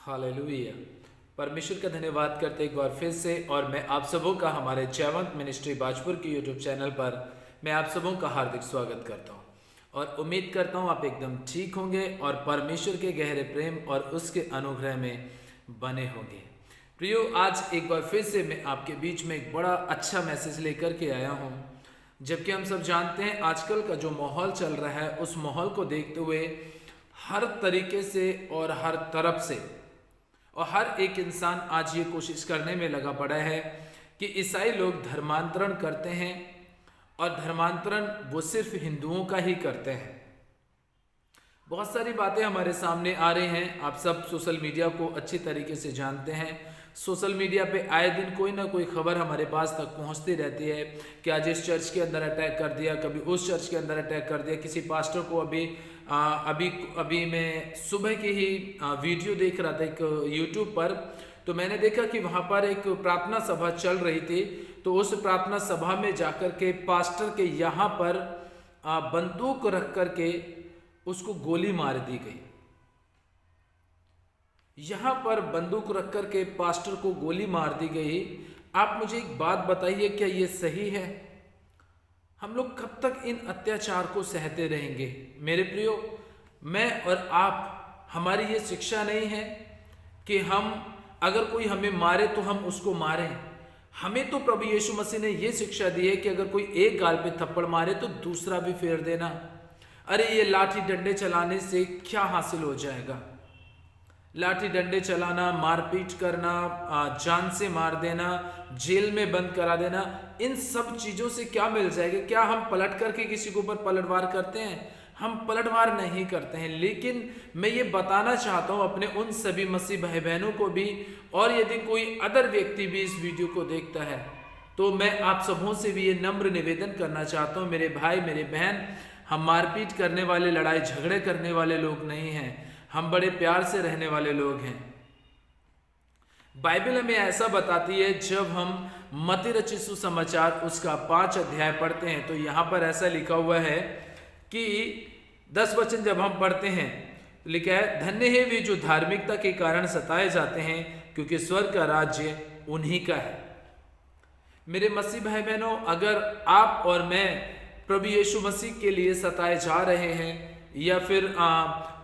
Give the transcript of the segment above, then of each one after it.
Hallelujah. परमेश्वर का धन्यवाद करते एक बार फिर से, और मैं आप सबों का हमारे जयवंत मिनिस्ट्री बाजपुर के यूट्यूब चैनल पर मैं आप सबों का हार्दिक स्वागत करता हूं और उम्मीद करता हूं आप एकदम ठीक होंगे और परमेश्वर के गहरे प्रेम और उसके अनुग्रह में बने होंगे। प्रियो, आज एक बार फिर से मैं आपके बीच में एक बड़ा अच्छा मैसेज लेकर के आया हूं। जबकि हम सब जानते हैं आजकल का जो माहौल चल रहा है, उस माहौल को देखते हुए हर तरीके से और हर तरफ से और हर एक इंसान आज ये कोशिश करने में लगा पड़ा है कि ईसाई लोग धर्मांतरण करते हैं, और धर्मांतरण वो सिर्फ हिंदुओं का ही करते हैं। बहुत सारी बातें हमारे सामने आ रही हैं। आप सब सोशल मीडिया को अच्छी तरीके से जानते हैं। सोशल मीडिया पे आए दिन कोई ना कोई खबर हमारे पास तक पहुंचती रहती है कि आज इस चर्च के अंदर अटैक कर दिया, कभी उस चर्च के अंदर अटैक कर दिया। किसी पास्टर को अभी मैं सुबह की ही वीडियो देख रहा था एक यूट्यूब पर, तो मैंने देखा कि वहाँ पर एक प्रार्थना सभा चल रही थी। तो उस प्रार्थना सभा में जाकर के पास्टर के यहाँ पर बंदूक रख करके उसको गोली मार दी गई। यहाँ पर बंदूक रख करके पास्टर को गोली मार दी गई। आप मुझे एक बात बताइए, क्या ये सही है? हम लोग कब तक इन अत्याचार को सहते रहेंगे? मेरे प्रियो, मैं और आप, हमारी ये शिक्षा नहीं है कि हम अगर कोई हमें मारे तो हम उसको मारें। हमें तो प्रभु यीशु मसीह ने ये शिक्षा दी है कि अगर कोई एक गाल पे थप्पड़ मारे तो दूसरा भी फेर देना। अरे ये लाठी डंडे चलाने से क्या हासिल हो जाएगा? लाठी डंडे चलाना, मारपीट करना, जान से मार देना, जेल में बंद करा देना, इन सब चीजों से क्या मिल जाएगा? क्या हम पलट करके किसी के ऊपर पलटवार करते हैं? हम पलटवार नहीं करते हैं। लेकिन मैं ये बताना चाहता हूं अपने उन सभी मसीह भाई बहनों को भी, और यदि कोई अदर व्यक्ति भी इस वीडियो को देखता है, तो मैं आप सबों से भी ये नम्र निवेदन करना चाहता हूं, मेरे भाई मेरे बहन, हम मारपीट करने वाले, लड़ाई झगड़े करने वाले लोग नहीं हैं। हम बड़े प्यार से रहने वाले लोग हैं। बाइबल हमें ऐसा बताती है, जब हम मत्ती रचित सुसमाचार उसका 5 अध्याय पढ़ते हैं तो यहाँ पर ऐसा लिखा हुआ है कि 10 वचन जब हम पढ़ते हैं, लिखा है, धन्य है वे जो धार्मिकता के कारण सताए जाते हैं, क्योंकि स्वर्ग का राज्य उन्हीं का है। मेरे मसीह भाई बहनों, अगर आप और मैं प्रभु यीशु मसीह के लिए सताए जा रहे हैं या फिर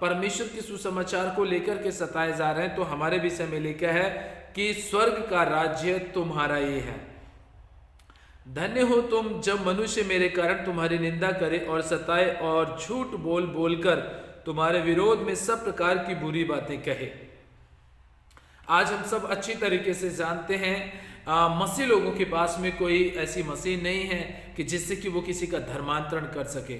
परमेश्वर के सुसमाचार को लेकर के सताए जा रहे हैं, तो हमारे विषय में लिखा है कि स्वर्ग का राज्य तुम्हारा ही है। धन्य हो तुम जब मनुष्य मेरे कारण तुम्हारी निंदा करे और सताए और झूठ बोल बोलकर तुम्हारे विरोध में सब प्रकार की बुरी बातें कहे। आज हम सब अच्छी तरीके से जानते हैं, मसीह लोगों के पास में कोई ऐसी मसीह नहीं है कि जिससे कि वो किसी का धर्मांतरण कर सके,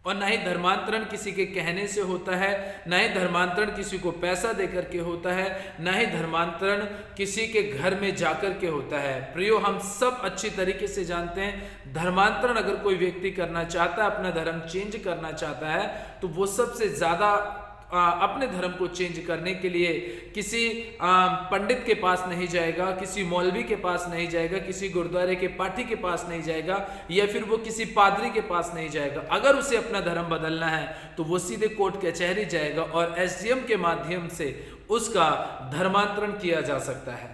और ना ही धर्मांतरण किसी के कहने से होता है, ना ही धर्मांतरण किसी को पैसा देकर के होता है, ना ही धर्मांतरण किसी के घर में जाकर के होता है। प्रियो, हम सब अच्छी तरीके से जानते हैं, धर्मांतरण अगर कोई व्यक्ति करना चाहता है, अपना धर्म चेंज करना चाहता है, तो वो सबसे ज्यादा अपने धर्म को चेंज करने के लिए किसी पंडित के पास नहीं जाएगा, किसी मौलवी के पास नहीं जाएगा, किसी गुरुद्वारे के पाठी के पास नहीं जाएगा, या फिर वो किसी पादरी के पास नहीं जाएगा। अगर उसे अपना धर्म बदलना है तो वो सीधे कोर्ट कचहरी जाएगा और एसडीएम के माध्यम से उसका धर्मांतरण किया जा सकता है।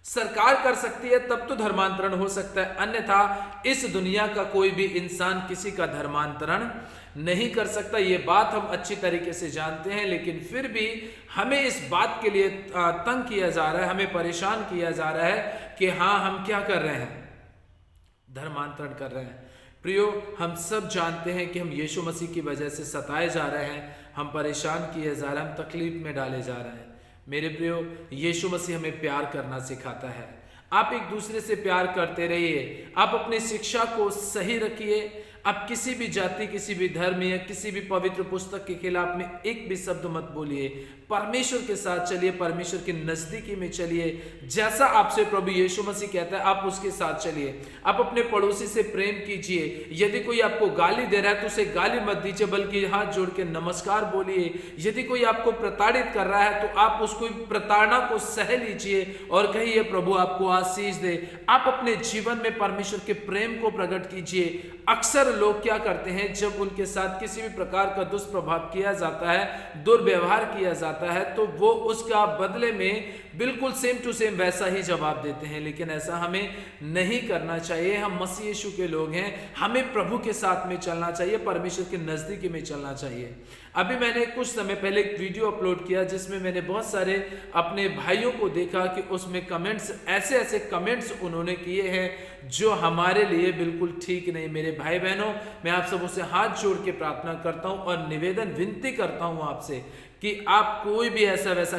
सरकार कर सकती है तब तो धर्मांतरण हो सकता है, अन्यथा इस दुनिया का कोई भी इंसान किसी का धर्मांतरण नहीं कर सकता। ये बात हम अच्छी तरीके से जानते हैं, लेकिन फिर भी हमें इस बात के लिए तंग किया जा रहा है, हमें परेशान किया जा रहा है कि हाँ, हम क्या कर रहे हैं? धर्मांतरण कर रहे हैं। प्रियो, हम सब जानते हैं कि हम यीशु मसीह की वजह से सताए जा रहे हैं, हम परेशान किए जा रहे हैं, हम तकलीफ में डाले जा रहे हैं। मेरे प्रियो, यीशु मसीह हमें प्यार करना सिखाता है। आप एक दूसरे से प्यार करते रहिए, आप अपनी शिक्षा को सही रखिए, आप किसी भी जाति, किसी भी धर्म या किसी भी पवित्र पुस्तक के खिलाफ में एक भी शब्द मत बोलिए। परमेश्वर के साथ चलिए, परमेश्वर के नजदीकी में चलिए। जैसा आपसे प्रभु यीशु मसीह कहता है, आप उसके साथ चलिए। आप अपने पड़ोसी से प्रेम कीजिए। यदि कोई आपको गाली दे रहा है तो उसे गाली मत दीजिए, बल्कि हाथ जोड़ के नमस्कार बोलिए। यदि कोई आपको प्रताड़ित कर रहा है तो आप उसको प्रताड़ना को सह लीजिए और कहिए, प्रभु आपको आशीष दे। आप अपने जीवन में परमेश्वर के प्रेम को प्रकट कीजिए। अक्सर लोग क्या करते हैं, जब उनके साथ किसी भी प्रकार का दुष्प्रभाव किया जाता है, दुर्व्यवहार किया जाता है, तो वो उसका बदले में बिल्कुल सेम टू सेम वैसा ही जवाब देते हैं। लेकिन ऐसा हमें नहीं करना चाहिए। हम मसीह यीशु के लोग हैं, हमें प्रभु के साथ में चलना चाहिए, परमेश्वर के नजदीकी में चलना चाहिए। अभी मैंने कुछ समय पहले एक वीडियो अपलोड किया जिसमें मैंने बहुत सारे अपने भाइयों को देखा कि उसमें कमेंट्स, ऐसे ऐसे कमेंट्स उन्होंने किए हैं जो हमारे लिए बिल्कुल ठीक नहीं। मेरे भाई बहनों, मैं आप सबों से हाथ जोड़ के प्रार्थना करता हूं और निवेदन विनती करता हूं आपसे कि आप कोई भी ऐसा वैसा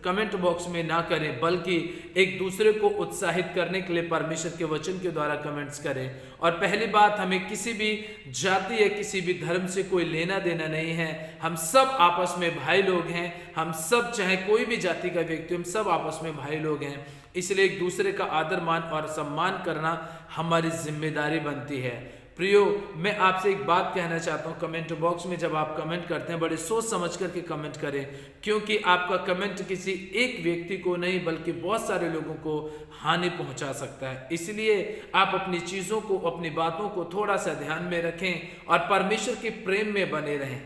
कमेंट बॉक्स में ना करें, बल्कि एक दूसरे को उत्साहित करने के लिए परमेश्वर के वचन के द्वारा कमेंट्स करें। और पहली बात, हमें किसी भी जाति या किसी भी धर्म से कोई लेना देना नहीं है। हम सब आपस में भाई लोग हैं। हम सब, चाहे कोई भी जाति का व्यक्ति, हम सब आपस में भाई लोग हैं। इसलिए एक दूसरे का आदर मान और सम्मान करना हमारी जिम्मेदारी बनती है। प्रियो, मैं आपसे एक बात कहना चाहता हूं, कमेंट बॉक्स में जब आप कमेंट करते हैं, बड़े सोच समझ करके कमेंट करें, क्योंकि आपका कमेंट किसी एक व्यक्ति को नहीं बल्कि बहुत सारे लोगों को हानि पहुंचा सकता है। इसलिए आप अपनी चीजों को, अपनी बातों को थोड़ा सा ध्यान में रखें और परमेश्वर के प्रेम में बने रहें।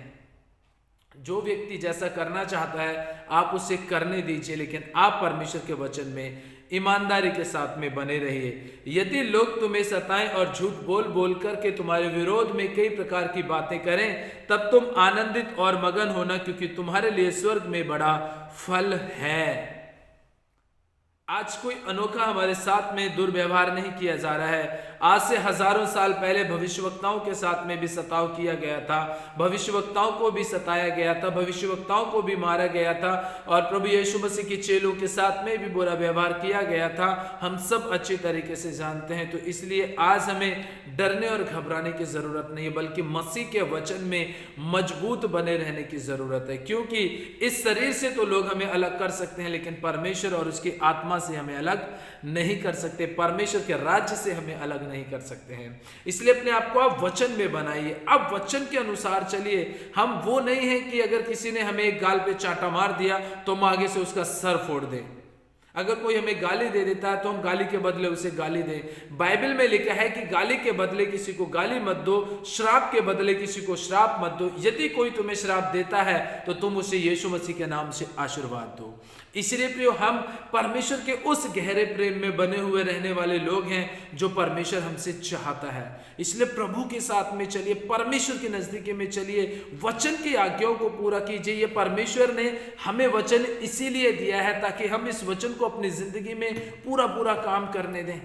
जो व्यक्ति जैसा करना चाहता है आप उसे करने दीजिए, लेकिन आप परमेश्वर के वचन में ईमानदारी के साथ में बने रहिए। यदि लोग तुम्हें सताएं और झूठ बोल बोल करके तुम्हारे विरोध में कई प्रकार की बातें करें, तब तुम आनंदित और मगन होना, क्योंकि तुम्हारे लिए स्वर्ग में बड़ा फल है। आज कोई अनोखा हमारे साथ में दुर्व्यवहार नहीं किया जा रहा है। आज से हजारों साल पहले भविष्यवक्ताओं के साथ में भी सताव किया गया था, भविष्यवक्ताओं को भी सताया गया था, भविष्यवक्ताओं को भी मारा गया था और प्रभु यीशु मसीह के चेलों के साथ में भी बुरा व्यवहार किया गया था। हम सब अच्छी तरीके से जानते हैं। तो इसलिए आज हमें डरने और घबराने की जरूरत नहीं है, बल्कि मसीह के वचन में मजबूत बने रहने की जरूरत है। क्योंकि इस शरीर से तो लोग हमें अलग कर सकते हैं, लेकिन परमेश्वर और उसकी आत्मा से हमें अलग नहीं कर सकते, परमेश्वर के राज्य से हमें अलग नहीं कर सकते हैं। इसलिए अपने आप को आप वचन में बनाइए, आप वचन के अनुसार चलिए। हम वो नहीं है कि अगर किसी ने हमें एक गाल पे चांटा मार दिया तो हम आगे से उसका सर फोड़ दें। अगर कोई हमें गाली दे देता है तो हम गाली के बदले उसे गाली दें। बाइबल में लिखा है कि गाली के बदले किसी को गाली मत दो, श्राप के बदले किसी को श्राप मत दो। यदि कोई तुम्हें श्राप देता है तो तुम उसे यीशु मसीह के नाम से आशीर्वाद दो। इसलिए प्रियो, हम परमेश्वर के उस गहरे प्रेम में बने हुए रहने वाले लोग हैं जो परमेश्वर हमसे चाहता है। इसलिए प्रभु के साथ में चलिए, परमेश्वर के नजदीकी में चलिए, वचन की आज्ञाओं को पूरा कीजिए। ये परमेश्वर ने हमें वचन इसीलिए दिया है ताकि हम इस वचन को अपनी जिंदगी में पूरा पूरा काम करने दें।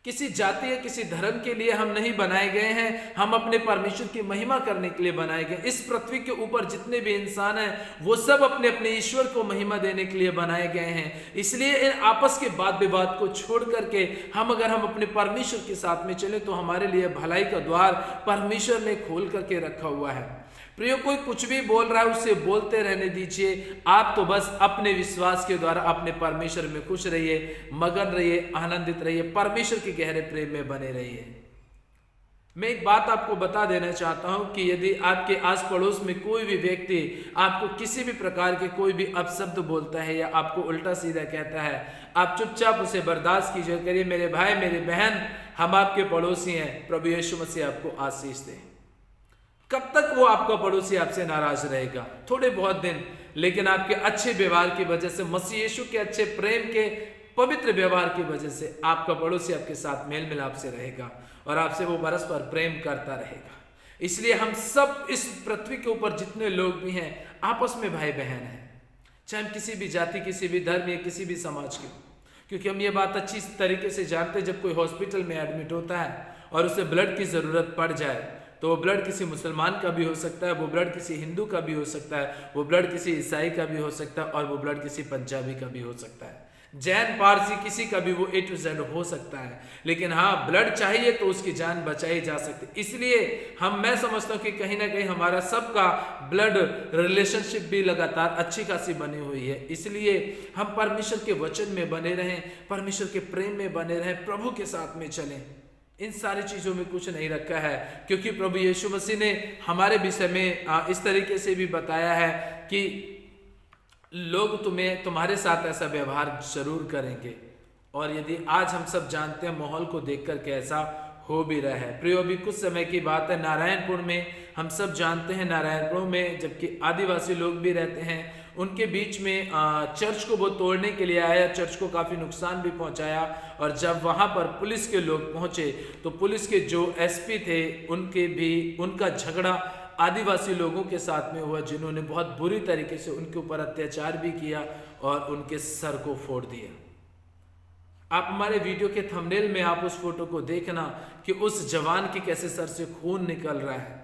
किसी जाति या किसी धर्म के लिए हम नहीं बनाए गए हैं, हम अपने परमेश्वर की महिमा करने के लिए बनाए गए। इस पृथ्वी के ऊपर जितने भी इंसान हैं वो सब अपने अपने ईश्वर को महिमा देने के लिए बनाए गए हैं। इसलिए इन आपस के वाद विवाद को छोड़ करके अगर हम अपने परमेश्वर के साथ में चले तो हमारे लिए भलाई का द्वार परमेश्वर ने खोल करके रखा हुआ है। प्रियो, कोई कुछ भी बोल रहा है उसे बोलते रहने दीजिए। आप तो बस अपने विश्वास के द्वारा अपने परमेश्वर में खुश रहिए, मगन रहिए, आनंदित रहिए, परमेश्वर के गहरे प्रेम में बने रहिए। मैं एक बात आपको बता देना चाहता हूं कि यदि आपके आस पड़ोस में कोई भी व्यक्ति आपको किसी भी प्रकार के कोई भी अपशब्द बोलता है या आपको उल्टा सीधा कहता है, आप चुपचाप उसे बर्दाश्त कीजिए। करिए, मेरे भाई मेरे बहन, हम आपके पड़ोसी हैं। प्रभु यीशु मसीह आपको आशीष दे। कब तक वो आपका पड़ोसी आपसे नाराज रहेगा? थोड़े बहुत दिन, लेकिन आपके अच्छे व्यवहार की वजह से, मसीह यीशु के अच्छे प्रेम के पवित्र व्यवहार की वजह से आपका पड़ोसी आपके साथ मेल मिलाप से रहेगा और आपसे वो परस्पर प्रेम करता रहेगा। इसलिए हम सब इस पृथ्वी के ऊपर जितने लोग भी हैं आपस में भाई बहन हैं, चाहे हम किसी भी जाति, किसी भी धर्म या किसी भी समाज के, क्योंकि हम ये बात अच्छी तरीके से जानते हैं। जब कोई हॉस्पिटल में एडमिट होता है और उसे ब्लड की जरूरत पड़ जाए तो वो ब्लड किसी मुसलमान का भी हो सकता है, वो ब्लड किसी हिंदू का भी हो सकता है, वो ब्लड किसी ईसाई का भी हो सकता है और वो ब्लड किसी पंजाबी का भी हो सकता है, जैन पारसी किसी का भी वो A to Z हो सकता है। लेकिन हाँ, ब्लड चाहिए तो उसकी जान बचाई जा सकती। इसलिए मैं समझता हूँ कि कहीं ना कहीं हमारा सबका ब्लड रिलेशनशिप भी लगातार अच्छी खासी बनी हुई है। इसलिए हम परमेश्वर के वचन में बने रहें, परमेश्वर के प्रेम में बने रहें, प्रभु के साथ में चलें। इन सारी चीजों में कुछ नहीं रखा है, क्योंकि प्रभु यीशु मसीह ने हमारे विषय में इस तरीके से भी बताया है कि लोग तुम्हारे साथ ऐसा व्यवहार जरूर करेंगे। और यदि आज हम सब जानते हैं माहौल को देखकर के ऐसा हो भी रहा है। प्रियो, अभी कुछ समय की बात है, नारायणपुर में, हम सब जानते हैं नारायणपुर में जबकि आदिवासी लोग भी रहते हैं, उनके बीच में चर्च को वो तोड़ने के लिए आया, चर्च को काफ़ी नुकसान भी पहुंचाया। और जब वहां पर पुलिस के लोग पहुंचे तो पुलिस के जो एसपी थे उनका झगड़ा आदिवासी लोगों के साथ में हुआ, जिन्होंने बहुत बुरी तरीके से उनके ऊपर अत्याचार भी किया और उनके सर को फोड़ दिया। आप हमारे वीडियो के थंबनेल में आप उस फोटो को देखना कि उस जवान के कैसे सर से खून निकल रहा है।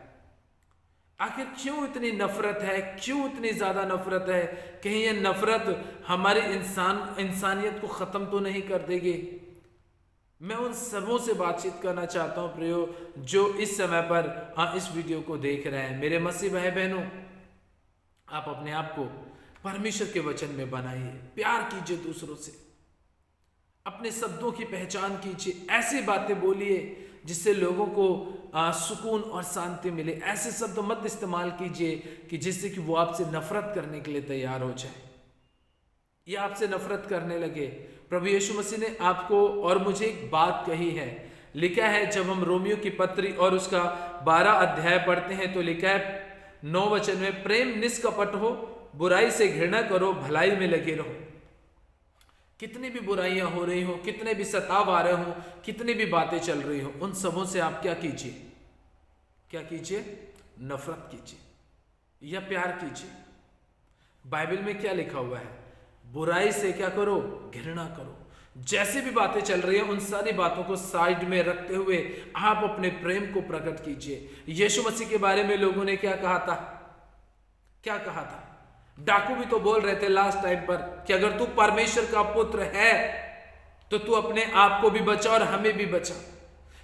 आखिर क्यों इतनी नफरत है, क्यों इतनी ज्यादा नफरत है? कहीं ये नफरत हमारी इंसानियत को खत्म तो नहीं कर देगी? मैं उन सबों से बातचीत करना चाहता हूं प्रियो, जो इस समय पर इस वीडियो को देख रहे हैं। मेरे मसीह भाई बहनों, आप अपने आप को परमेश्वर के वचन में बनाइए, प्यार कीजिए दूसरों से, अपने शब्दों की पहचान कीजिए, ऐसी बातें बोलिए जिससे लोगों को सुकून और शांति मिले। ऐसे शब्द मत इस्तेमाल कीजिए कि जिससे कि वो आपसे नफरत करने के लिए तैयार हो जाए या आपसे नफरत करने लगे। प्रभु यीशु मसीह ने आपको और मुझे एक बात कही है, लिखा है जब हम रोमियो की पत्री और उसका 12 अध्याय पढ़ते हैं तो लिखा है 9 वचन में, प्रेम निष्कपट हो, बुराई से घृणा करो, भलाई में लगे रहो। कितनी भी बुराइयां हो रही हो, कितने भी सताव आ रहे हो, कितनी भी बातें चल रही हो, उन सबों से आप क्या कीजिए? क्या कीजिए? नफरत कीजिए या प्यार कीजिए। बाइबल में क्या लिखा हुआ है? बुराई से क्या करो? घृणा करो। जैसी भी बातें चल रही हैं उन सारी बातों को साइड में रखते हुए आप अपने प्रेम को प्रकट कीजिए। यीशु मसीह के बारे में लोगों ने क्या कहा था? क्या कहा था? डाकू भी तो बोल रहे थे लास्ट टाइम पर कि अगर तू परमेश्वर का पुत्र है तो तू अपने आप को भी बचा और हमें भी बचा।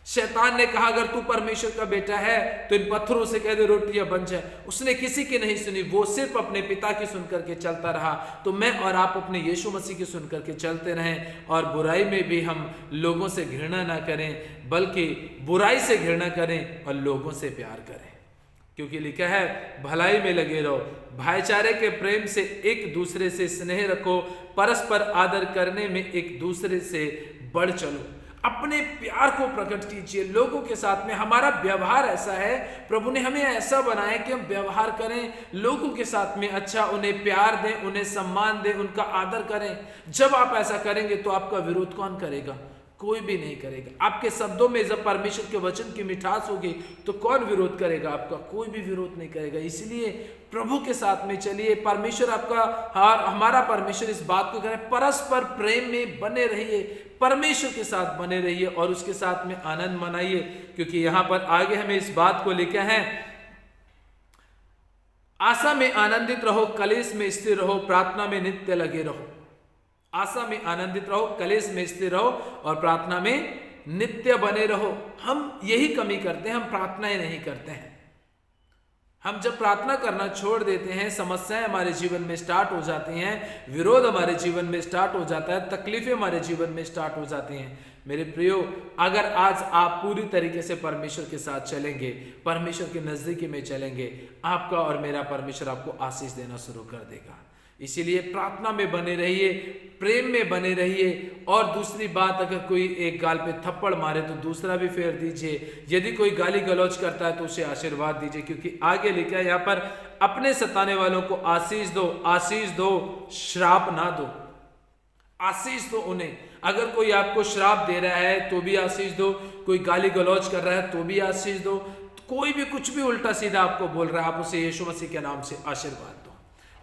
शैतान ने कहा अगर तू परमेश्वर का बेटा है तो इन पत्थरों से कह दे रोटियां बन जाए। उसने किसी की नहीं सुनी, वो सिर्फ अपने पिता की सुन करके चलता रहा। तो मैं और आप अपने यीशु मसीह की सुन करके चलते रहें और बुराई में भी हम लोगों से घृणा ना करें, बल्कि बुराई से घृणा करें और लोगों से प्यार करें। क्योंकि लिखा है भलाई में लगे रहो, भाईचारे के प्रेम से एक दूसरे से स्नेह रखो, परस्पर आदर करने में एक दूसरे से बढ़ चलो। अपने प्यार को प्रकट कीजिए लोगों के साथ में। हमारा व्यवहार ऐसा है, प्रभु ने हमें ऐसा बनाया कि हम व्यवहार करें लोगों के साथ में अच्छा, उन्हें प्यार दें, उन्हें सम्मान दें, उनका आदर करें। जब आप ऐसा करेंगे तो आपका विरोध कौन करेगा? कोई भी नहीं करेगा। आपके शब्दों में जब परमेश्वर के वचन की मिठास होगी तो कौन विरोध करेगा आपका? कोई भी विरोध नहीं करेगा। इसलिए प्रभु के साथ में चलिए। परमेश्वर आपका हमारा परमेश्वर इस बात को कहे, परस्पर प्रेम में बने रहिए, परमेश्वर के साथ बने रहिए और उसके साथ में आनंद मनाइए। क्योंकि यहां पर आगे हमें इस बात को लिखा है, आशा में आनंदित रहो, कलेश में स्थिर रहो, प्रार्थना में नित्य लगे रहो। आशा में आनंदित रहो, कलेश में स्थिर रहो और प्रार्थना में नित्य बने रहो। हम यही कमी करते हैं, हम प्रार्थनाएं नहीं करते हैं। हम जब प्रार्थना करना छोड़ देते हैं, समस्याएं हमारे जीवन में स्टार्ट हो जाती हैं, विरोध हमारे जीवन में स्टार्ट हो जाता है, तकलीफें हमारे जीवन में स्टार्ट हो जाती हैं। मेरे प्रियो, अगर आज आप पूरी तरीके से परमेश्वर के साथ चलेंगे, परमेश्वर के नजदीकी में चलेंगे, आपका और मेरा परमेश्वर आपको आशीष देना शुरू कर देगा। इसीलिए प्रार्थना में बने रहिए, प्रेम में बने रहिए। और दूसरी बात, अगर कोई एक गाल पे थप्पड़ मारे तो दूसरा भी फेर दीजिए। यदि कोई गाली गलौज करता है तो उसे आशीर्वाद दीजिए, क्योंकि आगे लिखा है यहाँ पर, अपने सताने वालों को आशीष दो, आशीष दो, श्राप ना दो। आशीष दो उन्हें। अगर कोई आपको श्राप दे रहा है तो भी आशीष दो, कोई गाली गलौज कर रहा है तो भी आशीष दो, कोई भी कुछ भी उल्टा सीधा आपको बोल रहा है, आप उसे यीशु मसीह के नाम से आशीर्वाद दो।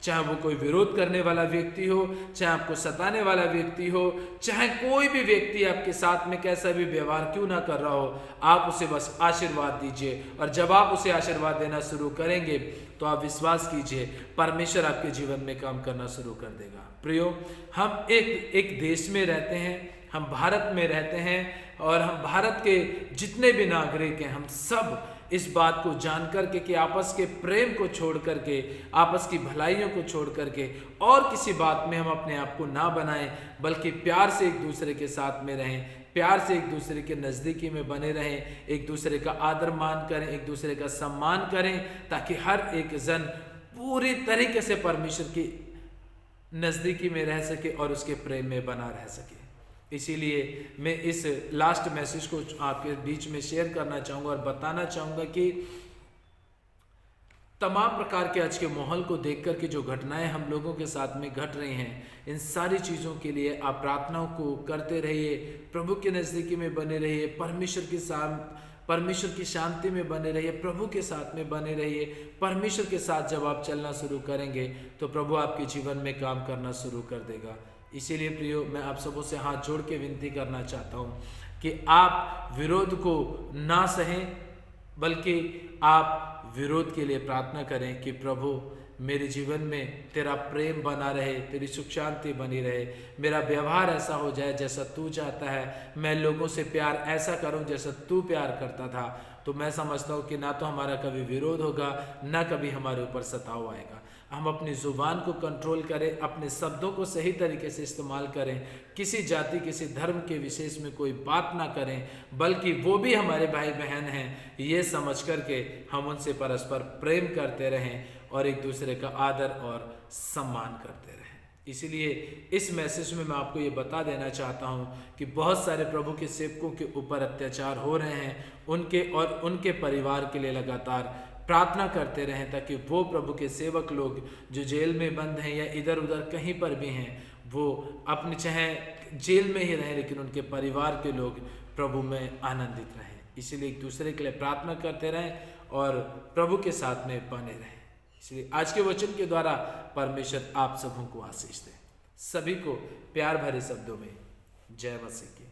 चाहे वो कोई विरोध करने वाला व्यक्ति हो, चाहे आपको सताने वाला व्यक्ति हो, चाहे कोई भी व्यक्ति आपके साथ में कैसा भी व्यवहार क्यों ना कर रहा हो, आप उसे बस आशीर्वाद दीजिए। और जब आप उसे आशीर्वाद देना शुरू करेंगे तो आप विश्वास कीजिए, परमेश्वर आपके जीवन में काम करना शुरू कर देगा। प्रियो, हम एक देश में रहते हैं, हम भारत में रहते हैं, और हम भारत के जितने भी नागरिक हैं, हम सब इस बात को जान करके कि आपस के प्रेम को छोड़ करके, आपस की भलाइयों को छोड़ करके और किसी बात में हम अपने आप को ना बनाएं, बल्कि प्यार से एक दूसरे के साथ में रहें, प्यार से एक दूसरे के नज़दीकी में बने रहें, एक दूसरे का आदर मान करें, एक दूसरे का सम्मान करें, ताकि हर एक जन पूरी तरीके से परमेश्वर की नज़दीकी में रह सके और उसके प्रेम में बना रह सके। इसीलिए मैं इस लास्ट मैसेज को आपके बीच में शेयर करना चाहूँगा और बताना चाहूँगा कि तमाम प्रकार के आज के माहौल को देख कर के जो घटनाएं हम लोगों के साथ में घट रही हैं, इन सारी चीज़ों के लिए आप प्रार्थनाओं को करते रहिए, प्रभु के नज़दीकी में बने रहिए, परमेश्वर की शांति में बने रहिए, प्रभु के साथ में बने रहिए। परमेश्वर के साथ जब आप चलना शुरू करेंगे तो प्रभु आपके जीवन में काम करना शुरू कर देगा। इसीलिए प्रियो, मैं आप सबों से हाथ जोड़ के विनती करना चाहता हूँ कि आप विरोध को ना सहें, बल्कि आप विरोध के लिए प्रार्थना करें कि प्रभु मेरे जीवन में तेरा प्रेम बना रहे, तेरी सुख शांति बनी रहे, मेरा व्यवहार ऐसा हो जाए जैसा तू चाहता है, मैं लोगों से प्यार ऐसा करूं जैसा तू प्यार करता था। तो मैं समझता हूं कि ना तो हमारा कभी विरोध होगा, ना कभी हमारे ऊपर सताव आएगा। हम अपनी ज़ुबान को कंट्रोल करें, अपने शब्दों को सही तरीके से इस्तेमाल करें, किसी जाति किसी धर्म के विशेष में कोई बात ना करें, बल्कि वो भी हमारे भाई बहन हैं ये समझ करके हम उनसे परस्पर प्रेम करते रहें और एक दूसरे का आदर और सम्मान करते रहें। इसीलिए इस मैसेज में मैं आपको ये बता देना चाहता हूँ कि बहुत सारे प्रभु के सेवकों के ऊपर अत्याचार हो रहे हैं, उनके और उनके परिवार के लिए लगातार प्रार्थना करते रहें, ताकि वो प्रभु के सेवक लोग जो जेल में बंद हैं या इधर उधर कहीं पर भी हैं, वो अपने चाहे जेल में ही रहें लेकिन उनके परिवार के लोग प्रभु में आनंदित रहें। इसीलिए एक दूसरे के लिए प्रार्थना करते रहें और प्रभु के साथ में बने रहें। इसलिए आज के वचन के द्वारा परमेश्वर आप सबों को आशीष दे। सभी को प्यार भरे शब्दों में जय मसीह की।